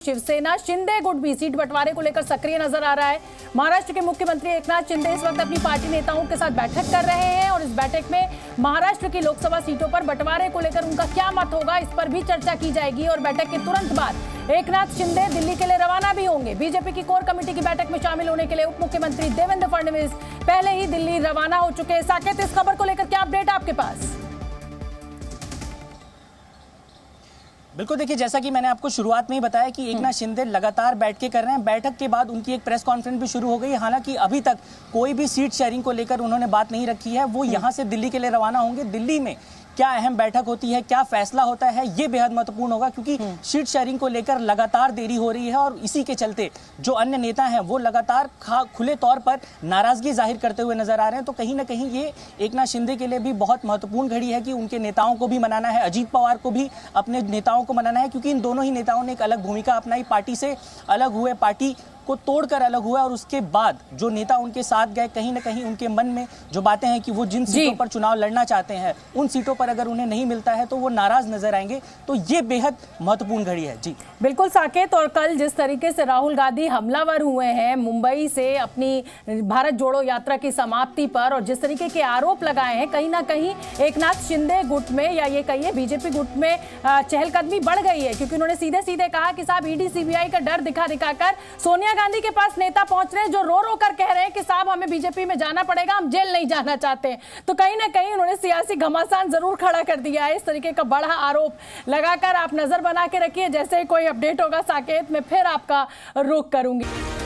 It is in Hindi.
शिवसेना शिंदे गुट भी सीट बंटवारे को लेकर सक्रिय नजर आ रहा है। महाराष्ट्र के मुख्यमंत्री एकनाथ शिंदे इस वक्त अपनी पार्टी नेताओं के साथ बैठक कर रहे हैं और इस बैठक में महाराष्ट्र की लोकसभा सीटों पर बंटवारे को लेकर उनका क्या मत होगा, इस पर भी चर्चा की जाएगी। और बैठक के तुरंत बाद एकनाथ शिंदे दिल्ली के लिए रवाना भी होंगे। बीजेपी की कोर कमेटी की बैठक में शामिल होने के लिए उप मुख्यमंत्री देवेंद्र फडणवीस पहले ही दिल्ली रवाना हो चुके हैं। साकेत, इस खबर को लेकर क्या अपडेट आपके पास? बिल्कुल, देखिए, जैसा कि मैंने आपको शुरुआत में ही बताया कि एकनाथ शिंदे लगातार बैठकें कर रहे हैं। बैठक के बाद उनकी एक प्रेस कॉन्फ्रेंस भी शुरू हो गई। हालांकि अभी तक कोई भी सीट शेयरिंग को लेकर उन्होंने बात नहीं रखी है। वो यहां से दिल्ली के लिए रवाना होंगे। दिल्ली में क्या अहम बैठक होती है, क्या फैसला होता है, ये बेहद महत्वपूर्ण होगा, क्योंकि सीट शेयरिंग को लेकर लगातार देरी हो रही है और इसी के चलते जो अन्य नेता हैं वो लगातार खुले तौर पर नाराजगी जाहिर करते हुए नजर आ रहे हैं। तो कहीं ना कहीं ये एकनाथ शिंदे के लिए भी बहुत महत्वपूर्ण घड़ी है कि उनके नेताओं को भी मनाना है, अजीत पवार को भी अपने नेताओं को मनाना है, क्योंकि इन दोनों ही नेताओं ने एक अलग भूमिका अपनाई, पार्टी से अलग हुए, पार्टी को तोड़कर अलग हुआ। और उसके बाद जो नेता उनके साथ गए, कहीं ना कहीं उनके मन में जो बातें हैं कि वो जिन सीटों पर चुनाव लड़ना चाहते हैं उन सीटों पर अगर उन्हें नहीं मिलता है तो वो नाराज नजर आएंगे। तो ये बेहद महत्वपूर्ण घड़ी है। जी बिल्कुल साकेत, और कल जिस तरीके से राहुल गांधी हमलावर हुए हैं मुंबई से अपनी भारत जोड़ो यात्रा की समाप्ति पर, और जिस तरीके के आरोप लगाए हैं, कहीं ना कहीं एकनाथ शिंदे गुट में या ये कहिए बीजेपी गुट में चहलकदमी बढ़ गई है, क्योंकि उन्होंने सीधे सीधे कहा कि साहब ईडी सीबीआई का डर दिखा दिखाकर सोनिया गांधी के पास नेता पहुंच रहे हैं जो रो रो कर कह रहे हैं कि साहब हमें बीजेपी में जाना पड़ेगा, हम जेल नहीं जाना चाहते। तो कहीं ना कहीं उन्होंने सियासी घमासान जरूर खड़ा कर दिया है। इस तरीके का बड़ा आरोप लगाकर आप नजर बना के रखिए। जैसे कोई अपडेट होगा साकेत, मैं फिर आपका रुख करूंगी।